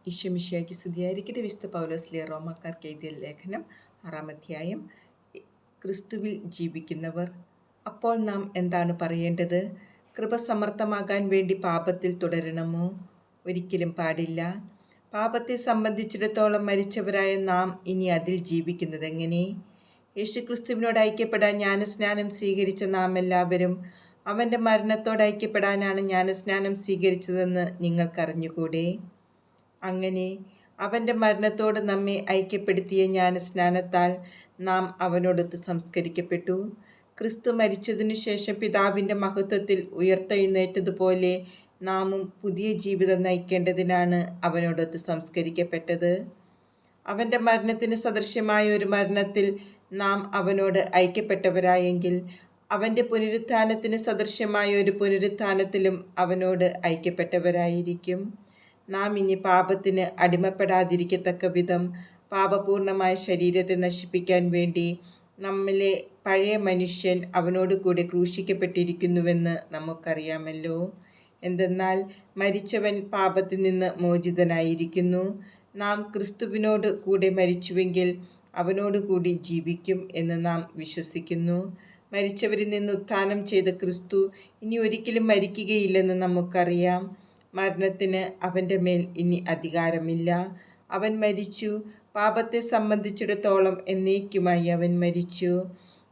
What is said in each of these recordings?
ഈശോമിശിഹായ്ക്ക് സ്തുതിയായിരിക്കട്ടെ. വിശുദ്ധ പൗലോസ്ലീഹ റോമാക്കാർക്ക് എഴുതിയ ലേഖനം 6-ാം അധ്യായം. ക്രിസ്തുവിൽ ജീവിക്കുന്നവർ. അപ്പോൾ നാം എന്താണ് പറയേണ്ടത്? കൃപ സമർത്ഥമാകാൻ വേണ്ടി പാപത്തിൽ തുടരണമോ? ഒരിക്കലും പാടില്ല. പാപത്തെ സംബന്ധിച്ചിടത്തോളം മരിച്ചവരായ നാം ഇനി അതിൽ ജീവിക്കുന്നതെങ്ങനെ? യേശുക്രിസ്തുവിനോട് ഐക്യപ്പെടാൻ ജ്ഞാനസ്നാനം സ്വീകരിച്ച നാം എല്ലാവരും അവൻ്റെ മരണത്തോട് ഐക്യപ്പെടാനാണ് ജ്ഞാനസ്നാനം സ്വീകരിച്ചതെന്ന് നിങ്ങൾക്കറിഞ്ഞുകൂടെ? അങ്ങനെ അവൻ്റെ മരണത്തോട് നമ്മെ ഐക്യപ്പെടുത്തിയ ജ്ഞാനസ്നാനത്താൽ നാം അവനോടൊത്ത് സംസ്കരിക്കപ്പെട്ടു. ക്രിസ്തു മരിച്ചതിനു ശേഷം പിതാവിൻ്റെ മഹത്വത്തിൽ ഉയർത്തെഴുന്നേറ്റതുപോലെ നാമും പുതിയ ജീവിതം നയിക്കേണ്ടതിനാണ് അവനോടൊത്ത് സംസ്കരിക്കപ്പെട്ടത്. അവൻ്റെ മരണത്തിന് സദൃശ്യമായ ഒരു മരണത്തിൽ നാം അവനോട് ഐക്യപ്പെട്ടവരായെങ്കിൽ അവൻ്റെ പുനരുത്ഥാനത്തിന് സദൃശ്യമായ ഒരു പുനരുത്ഥാനത്തിലും അവനോട് ഐക്യപ്പെട്ടവരായിരിക്കും. നാം ഇനി പാപത്തിന് അടിമപ്പെടാതിരിക്കത്തക്ക വിധം പാപപൂർണമായ ശരീരത്തെ നശിപ്പിക്കാൻ വേണ്ടി നമ്മിലെ പഴയ മനുഷ്യൻ അവനോട് കൂടെ ക്രൂശിക്കപ്പെട്ടിരിക്കുന്നുവെന്ന് നമുക്കറിയാമല്ലോ. എന്തെന്നാൽ മരിച്ചവൻ പാപത്തിൽ നിന്ന് മോചിതനായിരിക്കുന്നു. നാം ക്രിസ്തുവിനോട് കൂടെ മരിച്ചുവെങ്കിൽ അവനോട് കൂടി ജീവിക്കും എന്ന് നാം വിശ്വസിക്കുന്നു. മരിച്ചവരിൽ നിന്ന് ഉത്ഥാനം ചെയ്ത ക്രിസ്തു ഇനി ഒരിക്കലും മരിക്കുകയില്ലെന്ന് നമുക്കറിയാം. മരണത്തിന് അവൻ്റെ മേൽ ഇനി അധികാരമില്ല. അവൻ മരിച്ചു. പാപത്തെ സംബന്ധിച്ചിടത്തോളം എന്നേക്കുമായി അവൻ മരിച്ചു.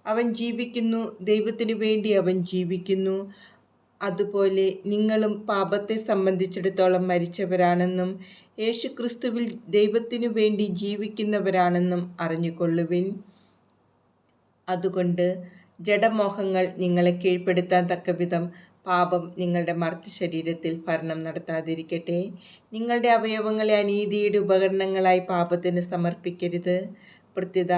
അവൻ ജീവിക്കുന്നു. ദൈവത്തിനു വേണ്ടി അവൻ ജീവിക്കുന്നു. അതുപോലെ നിങ്ങളും പാപത്തെ സംബന്ധിച്ചിടത്തോളം മരിച്ചവരാണെന്നും യേശുക്രിസ്തുവിൽ ദൈവത്തിനു വേണ്ടി ജീവിക്കുന്നവരാണെന്നും അറിഞ്ഞുകൊള്ളുവിൻ. അതുകൊണ്ട് ജഡമോഹങ്ങൾ നിങ്ങളെ കീഴ്പ്പെടുത്താൻ തക്കവിധം പാപം നിങ്ങളുടെ മർത്ത ശരീരത്തിൽ ഭരണം നടത്താതിരിക്കട്ടെ. നിങ്ങളുടെ അവയവങ്ങളെ അനീതിയുടെ ഉപകരണങ്ങളായി പാപത്തിന് സമർപ്പിക്കരുത്. പ്രത്യുത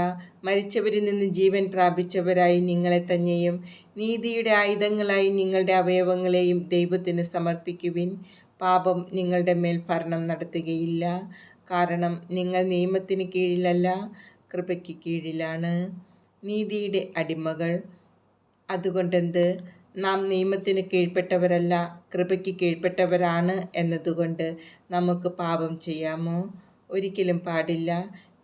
മരിച്ചവരിൽ നിന്ന് ജീവൻ പ്രാപിച്ചവരായി നിങ്ങളെ തന്നെയും നീതിയുടെ ആയുധങ്ങളായി നിങ്ങളുടെ അവയവങ്ങളെയും ദൈവത്തിന് സമർപ്പിക്കുവിൻ. പാപം നിങ്ങളുടെ മേൽ ഭരണം നടത്തുകയില്ല. കാരണം നിങ്ങൾ നിയമത്തിന് കീഴിലല്ല, കൃപയ്ക്ക് കീഴിലാണ്. നീതിയുടെ അടിമകൾ. അതുകൊണ്ടെന്ത്? നാം നിയമത്തിന് കീഴ്പ്പെട്ടവരല്ല, കൃപയ്ക്ക് കീഴ്പ്പെട്ടവരാണ് എന്നതുകൊണ്ട് നമുക്ക് പാപം ചെയ്യാമോ? ഒരിക്കലും പാടില്ല.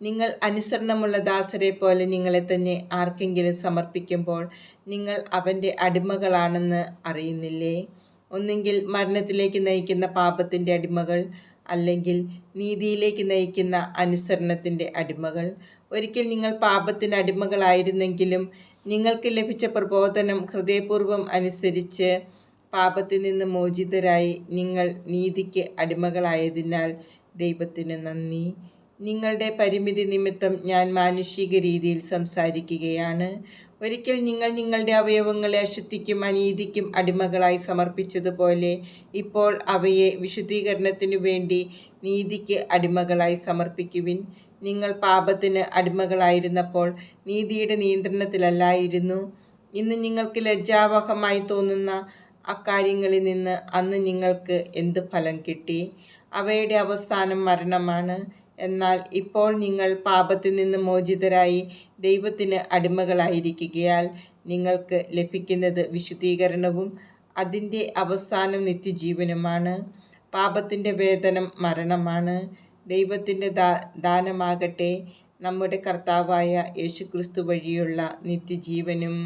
നിങ്ങൾ അനുസരണമുള്ള ദാസരെ പോലെ നിങ്ങളെ തന്നെ ആർക്കെങ്കിലും സമർപ്പിക്കുമ്പോൾ നിങ്ങൾ അവൻ്റെ അടിമകളാണെന്ന് അറിയുന്നില്ലേ? ഒന്നുകിൽ മരണത്തിലേക്ക് നയിക്കുന്ന പാപത്തിൻ്റെ അടിമകൾ, അല്ലെങ്കിൽ നീതിയിലേക്ക് നയിക്കുന്ന അനുസരണത്തിൻ്റെ അടിമകൾ. ഒരിക്കൽ നിങ്ങൾ പാപത്തിന് അടിമകളായിരുന്നെങ്കിലും നിങ്ങൾക്ക് ലഭിച്ച പ്രബോധനം ഹൃദയപൂർവ്വം അനുസരിച്ച് പാപത്തിൽ നിന്ന് മോചിതരായി നിങ്ങൾ നീതിക്ക് അടിമകളായതിനാൽ ദൈവത്തിന് നന്ദി. നിങ്ങളുടെ പരിമിതി നിമിത്തം ഞാൻ മാനുഷിക രീതിയിൽ സംസാരിക്കുകയാണ്. ഒരിക്കൽ നിങ്ങൾ നിങ്ങളുടെ അവയവങ്ങളെ അശുദ്ധിക്കും അനീതിക്കും അടിമകളായി സമർപ്പിച്ചതുപോലെ ഇപ്പോൾ അവയെ വിശുദ്ധീകരണത്തിനു വേണ്ടി നീതിക്ക് അടിമകളായി സമർപ്പിക്കുവിൻ. നിങ്ങൾ പാപത്തിന് അടിമകളായിരുന്നപ്പോൾ നീതിയുടെ നിയന്ത്രണത്തിലല്ലായിരുന്നു. ഇന്ന് നിങ്ങൾക്ക് ലജ്ജാവഹമായി തോന്നുന്ന അക്കാര്യങ്ങളിൽ നിന്ന് അന്ന് നിങ്ങൾക്ക് എന്ത് ഫലം കിട്ടി? അവയുടെ അവസാനം മരണമാണ്. എന്നാൽ ഇപ്പോൾ നിങ്ങൾ പാപത്തിൽ നിന്ന് മോചിതരായി ദൈവത്തിന് അടിമകളായിരിക്കുകയാൽ നിങ്ങൾക്ക് ലഭിക്കുന്നത് വിശുദ്ധീകരണവും അതിൻ്റെ അവസാനം നിത്യജീവനുമാണ്. പാപത്തിൻ്റെ വേതനം മരണമാണ്. ദൈവത്തിൻ്റെ ദാനമാകട്ടെ നമ്മുടെ കർത്താവായ യേശുക്രിസ്തു വഴിയുള്ള നിത്യജീവനും.